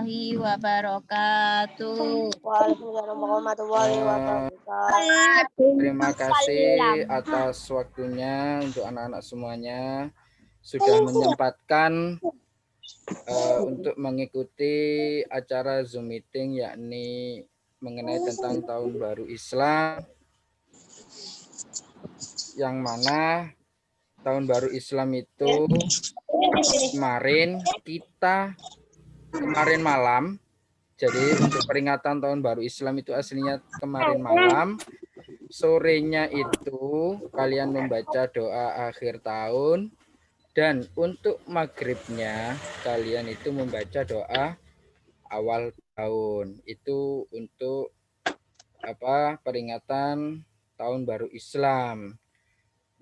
warahmatullahi wabarakatuh. Waalaikumsalam warahmatullahi wabarakatuh. Terima kasih atas waktunya untuk anak-anak semuanya sudah menyempatkan untuk mengikuti acara Zoom meeting yakni mengenai tentang tahun baru Islam, yang mana tahun baru Islam itu kemarin malam. Jadi untuk peringatan tahun baru Islam itu aslinya kemarin malam. Sorenya itu kalian membaca doa akhir tahun, dan untuk maghribnya kalian itu membaca doa awal tahun. Itu untuk peringatan tahun baru Islam.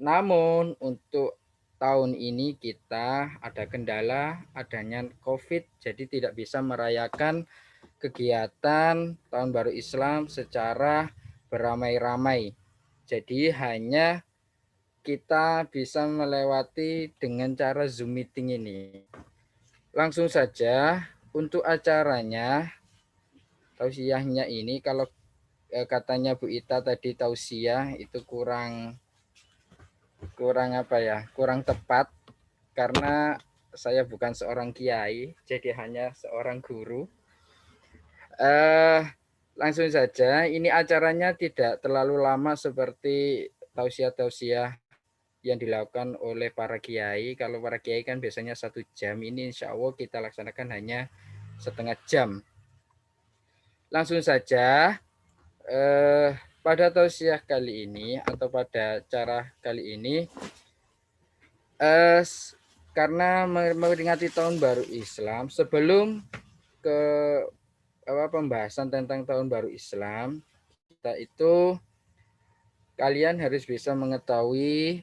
Namun untuk tahun ini kita ada kendala adanya COVID, jadi tidak bisa merayakan kegiatan tahun baru Islam secara beramai-ramai. Jadi hanya kita bisa melewati dengan cara Zoom meeting ini. Langsung saja untuk acaranya, tausiahnya ini kalau katanya Bu Ita tadi tausiah itu kurang tepat karena saya bukan seorang kiai, jadi hanya seorang guru. Langsung saja, ini acaranya tidak terlalu lama seperti tausiah-tausiah yang dilakukan oleh para kiai. Kalau para kiai kan biasanya 1 jam, ini insya Allah kita laksanakan hanya setengah jam. Langsung saja, pada tausiah kali ini atau pada cara kali ini, karena memperingati tahun baru Islam, sebelum ke pembahasan tentang tahun baru Islam, kita itu kalian harus bisa mengetahui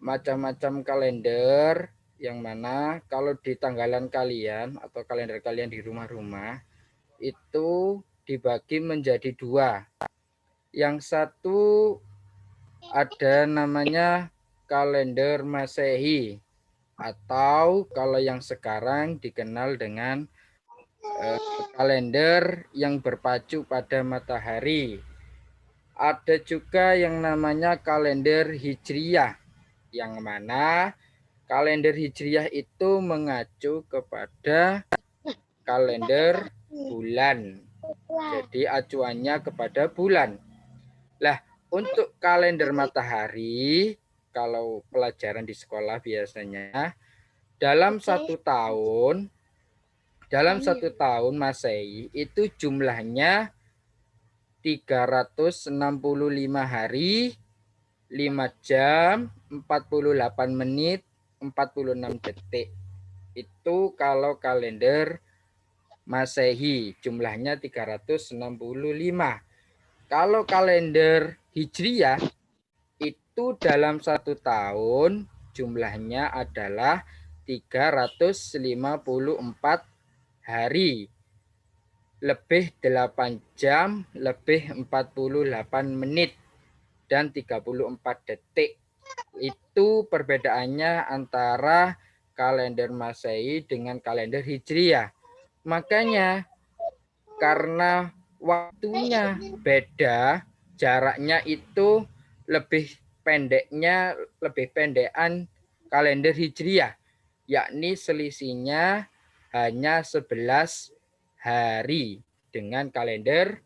macam-macam kalender, yang mana kalau di tanggalan kalian atau kalender kalian di rumah-rumah itu dibagi menjadi 2. Yang satu ada namanya kalender Masehi, atau kalau yang sekarang dikenal dengan kalender yang berpacu pada matahari. Ada juga yang namanya kalender Hijriyah, yang mana kalender Hijriyah itu mengacu kepada kalender bulan. Jadi acuannya kepada bulan. Lah, untuk kalender matahari, kalau pelajaran di sekolah biasanya dalam 1 tahun Masehi itu jumlahnya 365 hari, 5 jam, 48 menit, 46 detik. Itu kalau kalender Masehi jumlahnya 365. Kalau kalender Hijriyah itu dalam 1 tahun jumlahnya adalah 354 hari, lebih 8 jam, lebih 48 menit, dan 34 detik. Itu perbedaannya antara kalender Masehi dengan kalender Hijriyah. Makanya karena waktunya beda, jaraknya itu lebih pendekan kalender Hijriyah, yakni selisihnya hanya 11 hari dengan kalender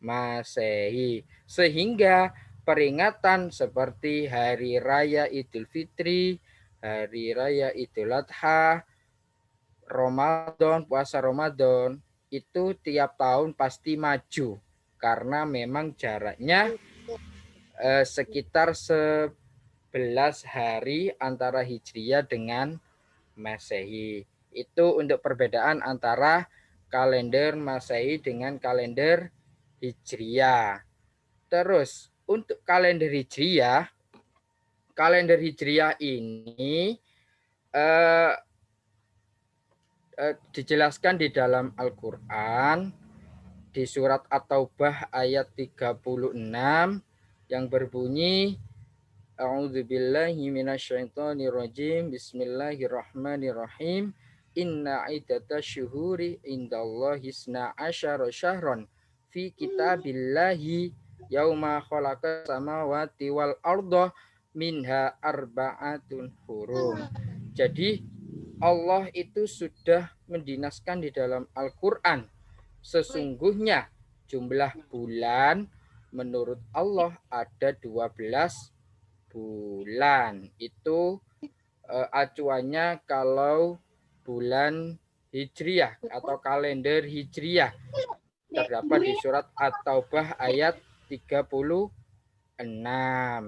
Masehi. Sehingga peringatan seperti Hari Raya Idul Fitri, Hari Raya Idul Adha, Ramadan, puasa Ramadan, itu tiap tahun pasti maju. Karena memang jaraknya sekitar 11 hari antara Hijriyah dengan Masehi. Itu untuk perbedaan antara kalender Masehi dengan kalender Hijriyah. Terus untuk kalender Hijriyah ini dijelaskan di dalam Al-Quran di surat At-Taubah ayat 36 yang berbunyi A'udzubillahi minasyaitonirrajim. Bismillahirrahmanirrahim. inna iddata syuhuri indallahi isna asyara syahron fi kitabillahi yauma khalaqa samawati wal arda minha arba'atun hurum. Jadi Allah itu sudah mendinaskan di dalam Al-Quran. Sesungguhnya jumlah bulan menurut Allah ada 12 bulan. Itu acuannya kalau bulan Hijriyah atau kalender Hijriyah. Terdapat di surat At-Taubah ayat 36. Nah,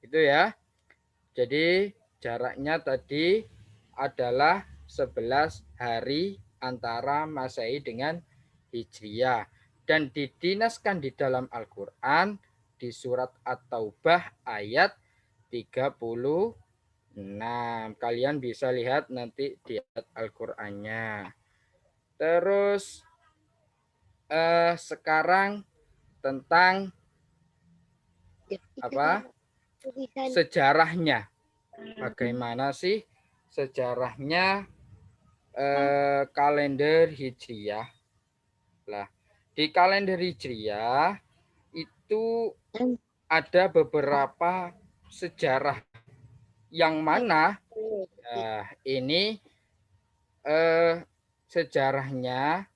itu ya. Jadi jaraknya tadi adalah 11 hari antara Masehi dengan Hijriyah. Dan didinaskan di dalam Al-Quran di surat At-Taubah ayat 36. Kalian bisa lihat nanti di ayat Al-Qurannya. Terus sekarang tentang apa? Sejarahnya. Bagaimana sih sejarahnya kalender Hijriyah? Lah, di kalender Hijriyah itu ada beberapa sejarah yang mana ini sejarahnya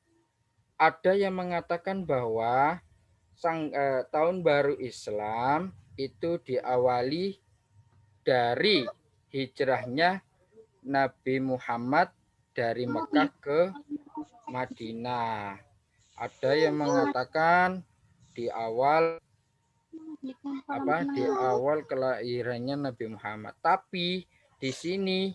ada yang mengatakan bahwa tahun baru Islam itu diawali dari hijrahnya Nabi Muhammad dari Mekah ke Madinah. Ada yang mengatakan di awal kelahirannya Nabi Muhammad. Tapi di sini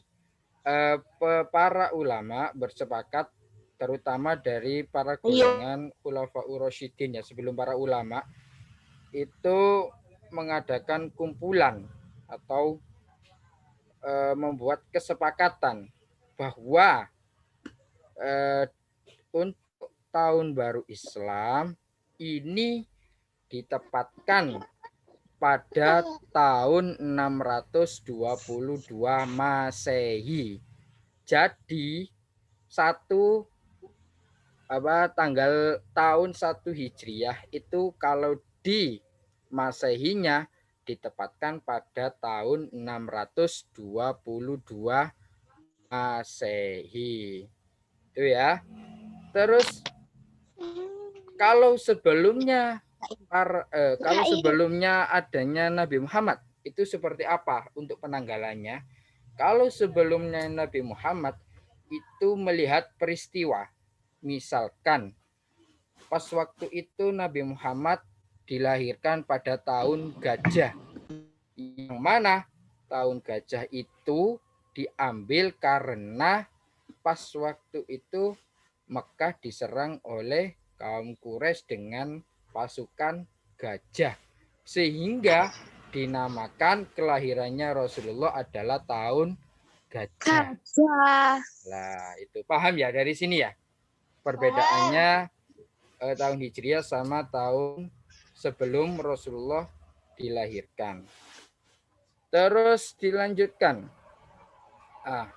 para ulama bersepakat, terutama dari para golongan Khulafaur Rasyidin ya, sebelum para ulama itu mengadakan kumpulan atau membuat kesepakatan bahwa untuk tahun baru Islam ini ditempatkan pada tahun 622 Masehi. Jadi tanggal tahun 1 Hijriah itu kalau di Masehinya ditempatkan pada tahun 622 Masehi. Itu ya. Terus kalau sebelumnya adanya Nabi Muhammad itu seperti apa untuk penanggalannya? Kalau sebelumnya Nabi Muhammad itu melihat peristiwa, misalkan pas waktu itu Nabi Muhammad dilahirkan pada tahun gajah, yang mana tahun gajah itu diambil karena pas waktu itu Mekah diserang oleh kaum Quraisy dengan pasukan gajah, sehingga dinamakan kelahirannya Rasulullah adalah tahun gajah. Nah, itu paham ya dari sini ya perbedaannya tahun Hijriah sama tahun sebelum Rasulullah dilahirkan. Terus dilanjutkan. Nah,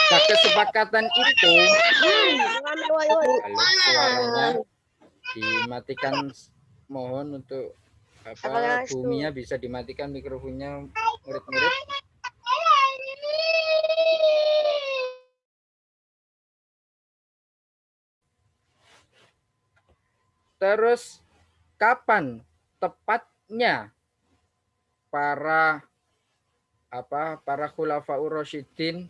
kesepakatan itu suaranya dimatikan, mohon untuk buminya bisa dimatikan mikrofonnya murid-murid. Terus kapan tepatnya para Khulafaur Rasyidin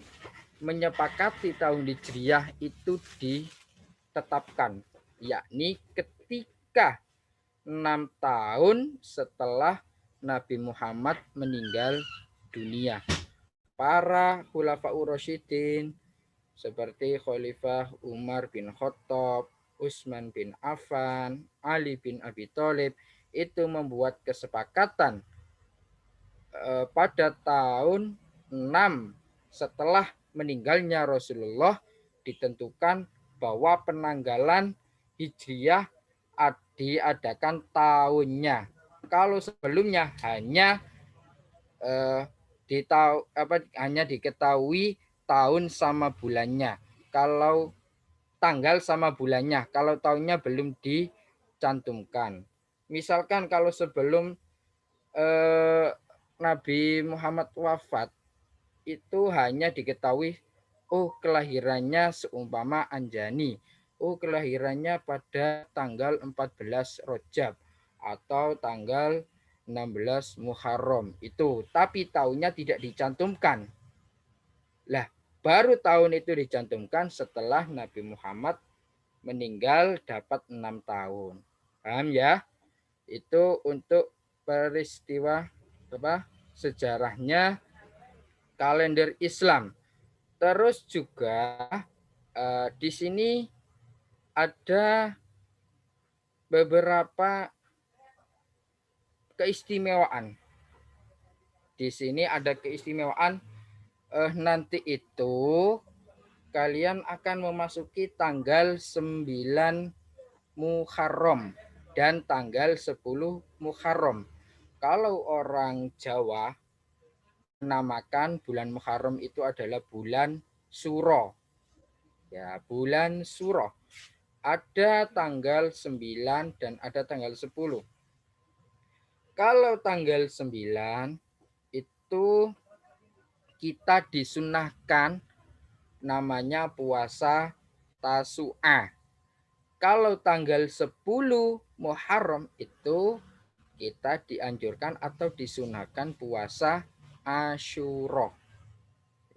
menyepakati tahun Hijriah itu ditetapkan, yakni ketika 6 tahun setelah Nabi Muhammad meninggal dunia. Para Khulafaur Rasyidin seperti Khalifah Umar bin Khattab, Utsman bin Affan, Ali bin Abi Thalib itu membuat kesepakatan pada tahun 6 setelah meninggalnya Rasulullah ditentukan bahwa penanggalan Hijriah diadakan tahunnya. Kalau sebelumnya hanya diketahui tahun sama bulannya. Kalau tanggal sama bulannya, kalau tahunnya belum dicantumkan. Misalkan kalau sebelum Nabi Muhammad wafat, itu hanya diketahui, oh kelahirannya seumpama Anjani, oh kelahirannya pada tanggal 14 Rajab atau tanggal 16 Muharram itu, tapi tahunnya tidak dicantumkan. Lah, baru tahun itu dicantumkan setelah Nabi Muhammad meninggal dapat 6 tahun. Paham ya? Itu untuk peristiwa sejarahnya kalender Islam. Terus juga di sini ada beberapa keistimewaan. Di sini ada keistimewaan nanti itu kalian akan memasuki tanggal 9 Muharram dan tanggal 10 Muharram. Kalau orang Jawa menamakan bulan Muharram itu adalah bulan Suro. Ya, bulan Suro. Ada tanggal 9 dan ada tanggal 10. Kalau tanggal 9 itu kita disunahkan namanya puasa Tasu'a. Kalau tanggal 10 Muharram itu kita dianjurkan atau disunahkan puasa Asyura.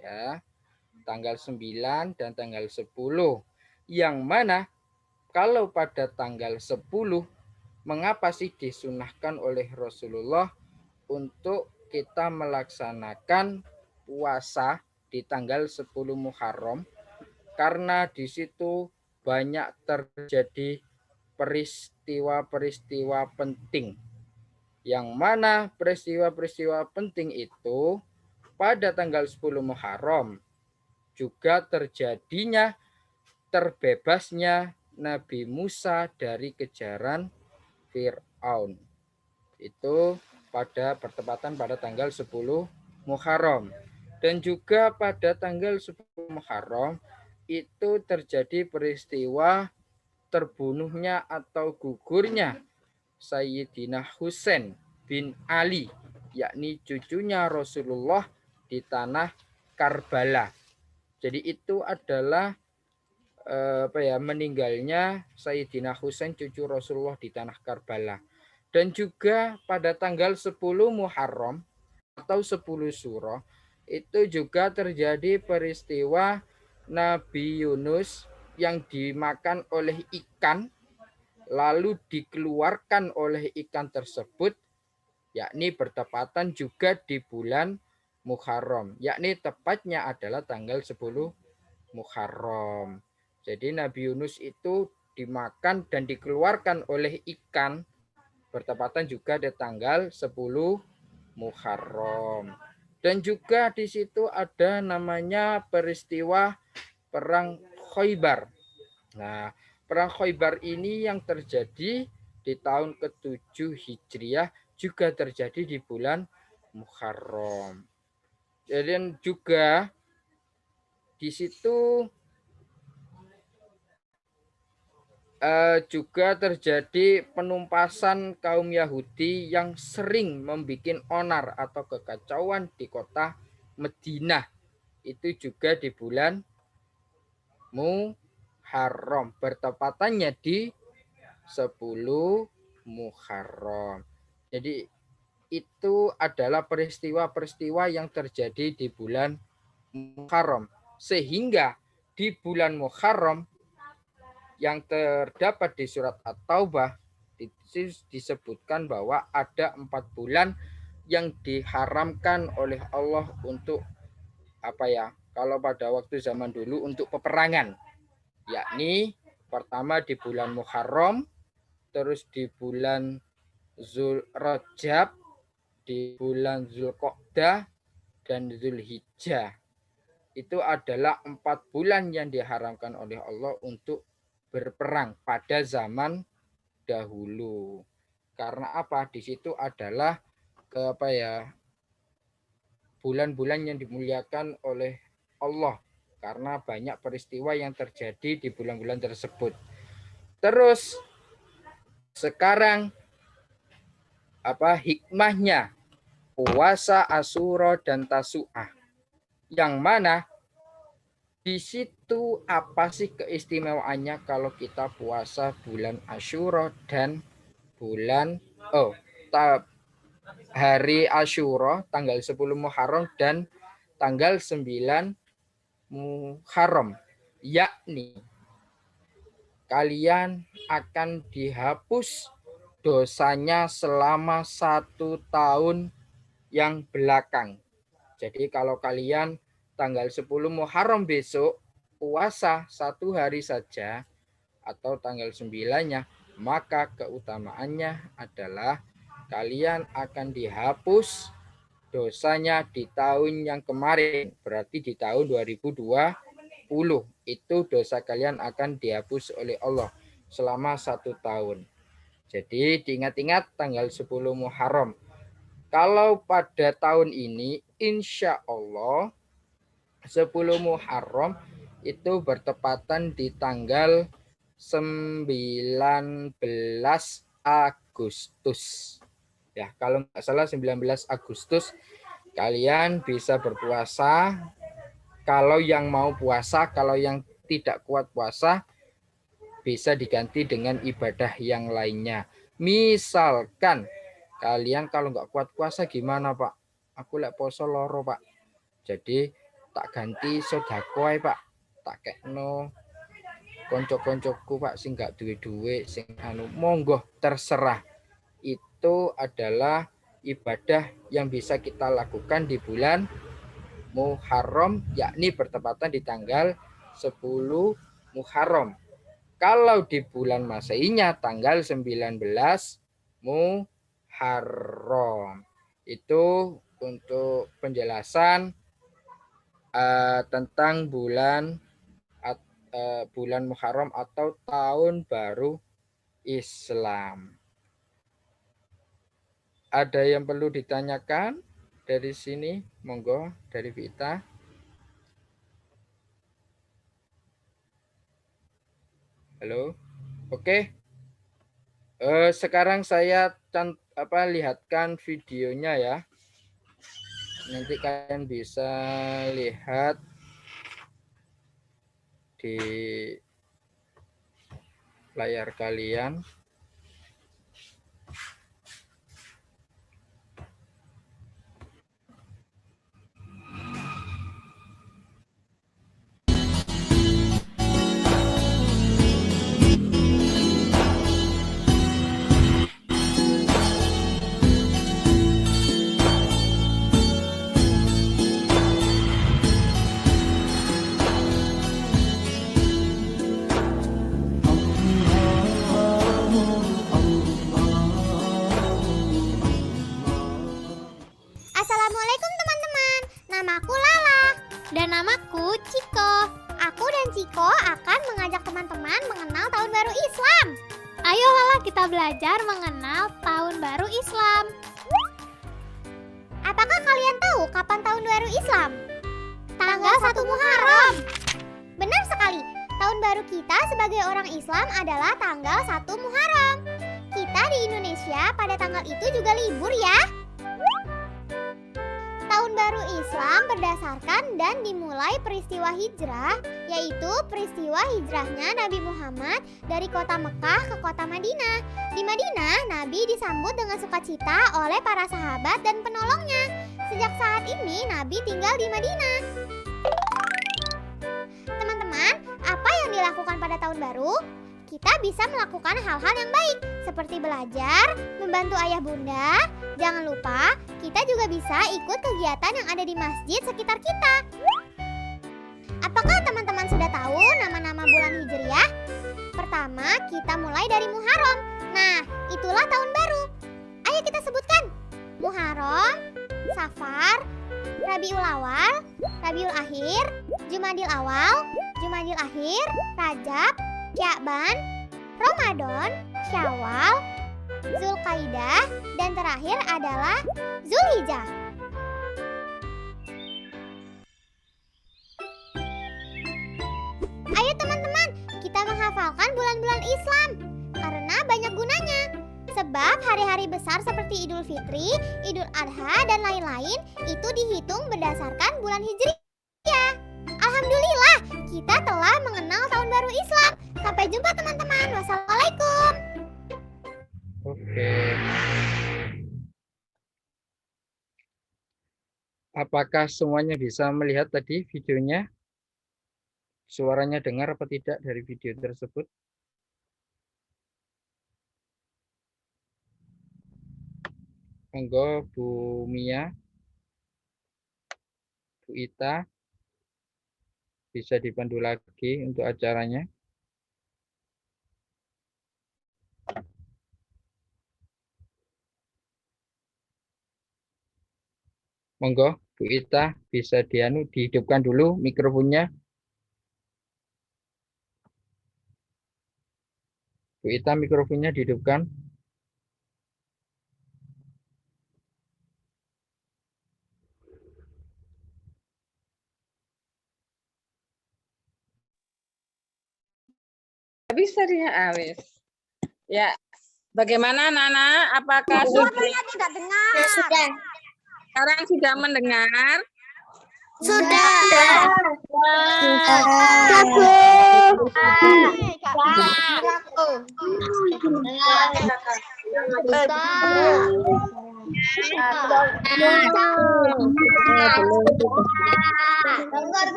Ya, tanggal 9 dan tanggal 10. Yang mana kalau pada tanggal 10 mengapa sih disunahkan oleh Rasulullah untuk kita melaksanakan puasa di tanggal 10 Muharram? Karena di situ banyak terjadi peristiwa-peristiwa penting. Yang mana peristiwa-peristiwa penting itu pada tanggal 10 Muharram juga terjadinya terbebasnya Nabi Musa dari kejaran Fir'aun. Itu pada bertepatan pada tanggal 10 Muharram. Dan juga pada tanggal 10 Muharram itu terjadi peristiwa terbunuhnya atau gugurnya Sayyidina Husain bin Ali, yakni cucunya Rasulullah di tanah Karbala. Jadi itu adalah meninggalnya Sayyidina Husain cucu Rasulullah di tanah Karbala. Dan juga pada tanggal 10 Muharram atau 10 Syuro itu juga terjadi peristiwa Nabi Yunus yang dimakan oleh ikan lalu dikeluarkan oleh ikan tersebut, yakni bertepatan juga di bulan Muharram, yakni tepatnya adalah tanggal 10 Muharram. Jadi Nabi Yunus itu dimakan dan dikeluarkan oleh ikan bertepatan juga di tanggal 10 Muharram. Dan juga di situ ada namanya peristiwa Perang Khaybar. Nah, Perang Khaybar ini yang terjadi di tahun ke-7 Hijriah juga terjadi di bulan Muharram. Dan juga di situ juga terjadi penumpasan kaum Yahudi yang sering membuat onar atau kekacauan di kota Madinah. Itu juga di bulan Muharram, bertepatannya di 10 Muharram. Jadi itu adalah peristiwa-peristiwa yang terjadi di bulan Muharram. Sehingga di bulan Muharram yang terdapat di surat At-Taubah disebutkan bahwa ada 4 bulan yang diharamkan oleh Allah untuk kalau pada waktu zaman dulu untuk peperangan, yakni pertama di bulan Muharram, terus di bulan Zulrajab, di bulan Zulqa'dah, dan Zulhijjah. Itu adalah 4 bulan yang diharamkan oleh Allah untuk berperang pada zaman dahulu. Karena apa? Di situ adalah bulan-bulan yang dimuliakan oleh Allah karena banyak peristiwa yang terjadi di bulan-bulan tersebut. Terus sekarang hikmahnya puasa Asyura dan Tasu'ah, yang mana di situ apa sih keistimewaannya kalau kita puasa bulan Asyura dan hari Asyura tanggal 10 Muharram dan tanggal 9 Muharram, yakni kalian akan dihapus dosanya selama 1 tahun yang belakang. Jadi kalau kalian tanggal 10 Muharram besok puasa 1 hari saja atau tanggal 9-nya, maka keutamaannya adalah kalian akan dihapus dosanya di tahun yang kemarin, berarti di tahun 2020. Itu dosa kalian akan dihapus oleh Allah selama 1 tahun. Jadi diingat-ingat tanggal 10 Muharram. Kalau pada tahun ini, insya Allah 10 Muharram itu bertepatan di tanggal 19 Agustus. Ya, kalau nggak salah 19 Agustus kalian bisa berpuasa. Kalau yang mau puasa, kalau yang tidak kuat puasa, bisa diganti dengan ibadah yang lainnya. Misalkan kalian kalau nggak kuat puasa gimana Pak? Aku lek poso loro Pak. Jadi tak ganti sedekah Pak. Tak kekno konco-koncoku Pak sing gak duwe-duwe sing monggo terserah. Itu adalah ibadah yang bisa kita lakukan di bulan Muharram, yakni bertepatan di tanggal 10 Muharram. Kalau di bulan Masehinya tanggal 19 Muharram. Itu untuk penjelasan tentang bulan Muharram atau tahun baru Islam. Ada yang perlu ditanyakan dari sini? Monggo dari Vita. Halo. Oke. Sekarang saya lihatkan videonya ya. Nanti kalian bisa lihat di layar kalian. Assalamualaikum teman-teman, namaku Lala dan namaku Ciko. Aku dan Ciko akan mengajak teman-teman mengenal tahun baru Islam. Ayo Lala, kita belajar mengenal tahun baru Islam. Apakah kalian tahu kapan tahun baru Islam? Tanggal 1 Muharram. Benar sekali, tahun baru kita sebagai orang Islam adalah tanggal 1 Muharram. Kita di Indonesia pada tanggal itu juga libur ya. Tahun baru Islam berdasarkan dan dimulai peristiwa hijrah, yaitu peristiwa hijrahnya Nabi Muhammad dari kota Mekah ke kota Madinah. Di Madinah, Nabi disambut dengan sukacita oleh para sahabat dan penolongnya. Sejak saat ini, Nabi tinggal di Madinah. Teman-teman, apa yang dilakukan pada tahun baru? Kita bisa melakukan hal-hal yang baik, seperti belajar, membantu ayah bunda. Jangan lupa, kita juga bisa ikut kegiatan yang ada di masjid sekitar kita. Apakah teman-teman sudah tahu nama-nama bulan Hijriah? Pertama, kita mulai dari Muharram. Nah, itulah tahun baru. Ayo kita sebutkan. Muharram, Safar, Rabiul Awal, Rabiul Akhir, Jumadil Awal, Jumadil Akhir, Rajab, Sya'ban, Ramadan, Syawal, Zulkaidah, dan terakhir adalah Zulhijjah. menghafalkan bulan-bulan Islam karena banyak gunanya. Sebab hari-hari besar seperti Idul Fitri, Idul Adha, dan lain-lain itu dihitung berdasarkan bulan Hijriah. Alhamdulillah, kita telah mengenal tahun baru Islam. Sampai jumpa teman-teman. Wassalamualaikum. Oke. Apakah semuanya bisa melihat tadi videonya? Suaranya dengar apa tidak dari video tersebut? Monggo Bu Mia, Bu Ita, bisa dipandu lagi untuk acaranya. Monggo Bu Ita, bisa dihidupkan dulu mikrofonnya. Bu Ita, mikrofonnya dihidupkan. Bisa dia awis. Ya, bagaimana Nana? Apakah Suaranya tidak dengar. Sudah. sekarang sudah mendengar? Sudah.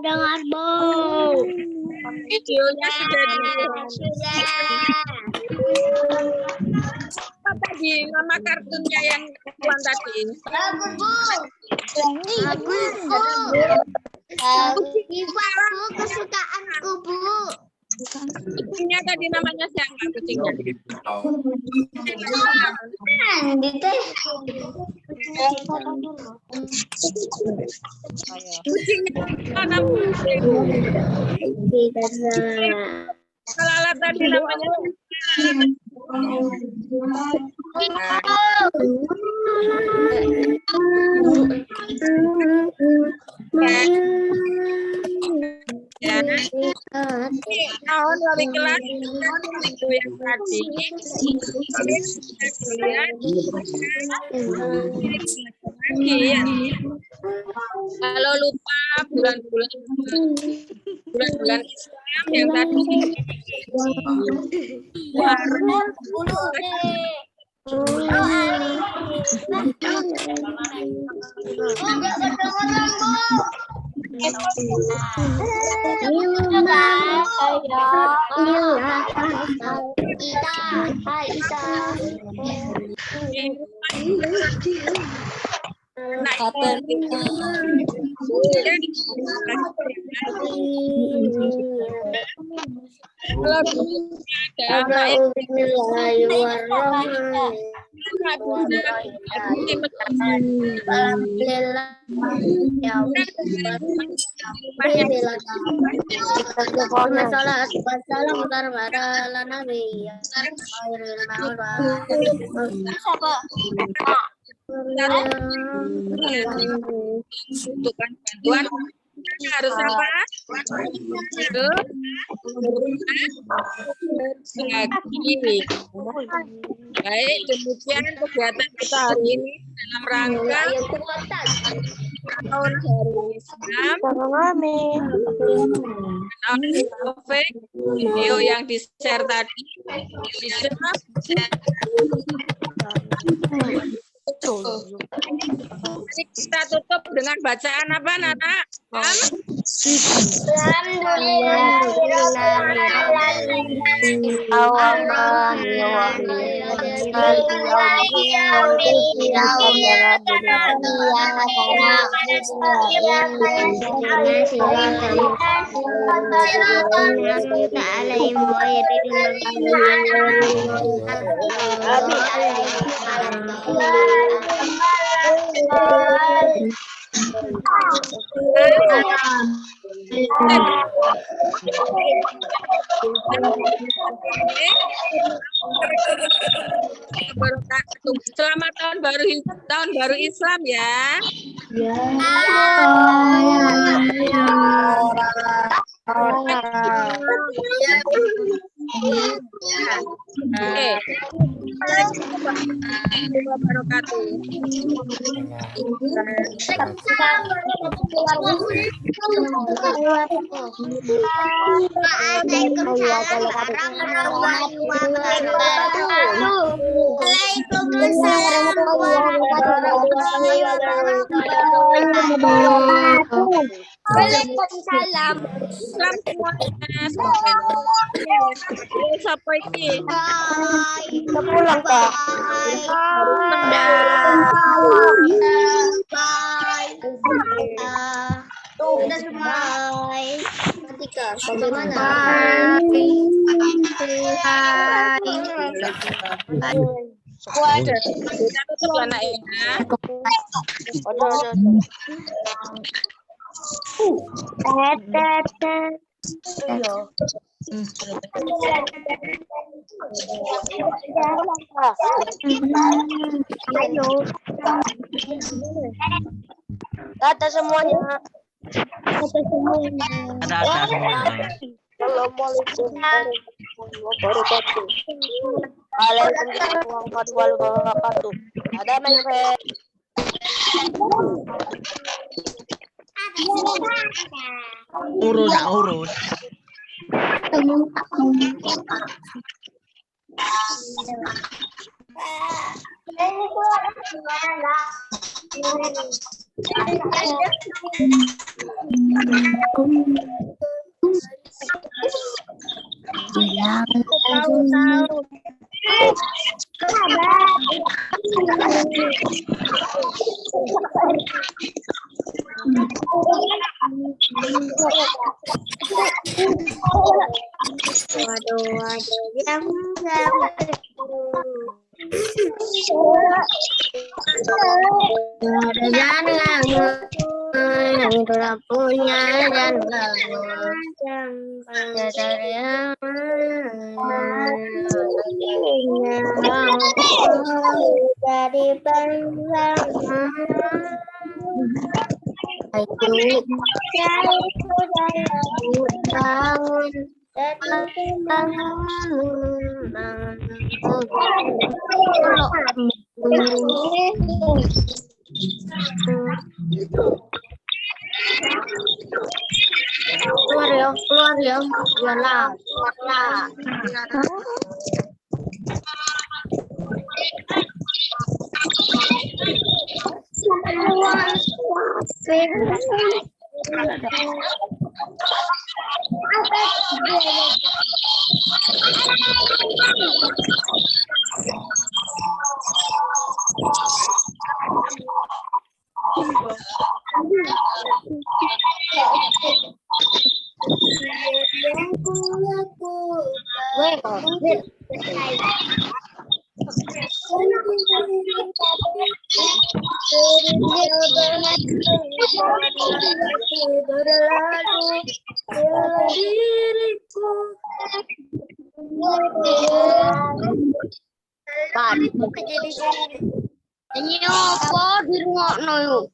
Dengar, Bu. Videonya sudah apa tadi nama kartunnya yang Tuan tadi? Kesukaanku, Bu. Kucingnya tadi namanya siapa kucingnya? Kucingnya mana? Kalau alat tadi namanya ya. Tahun dari kelas itu yang tadi lagi ya. Kalau lupa bulan-bulan Islam yang tadi butuhkan bantuan harus apa? Berbagi. Baik, demikian kegiatan kita hari ini dalam rangka tahun baru Islam. Video yang di-share tadi bisa kita tutup dengan bacaan apa, Nana? Selamat tahun baru Islam ya. Waalaikumsalam warahmatullahi wabarakatuh. Waalaikumsalam. Islam semuanya. Siapa ini? Kita pulang, Kak. Kita tutup anak ya. Kata semuanya. Ada semuanya. Assalamualaikum warahmatullahi wabarakatuh. Waalaikumsalam warahmatullahi wabarakatuh. Ada Mayre. Urus. Keluar ya, keluarlah. Ini apa di rumah no?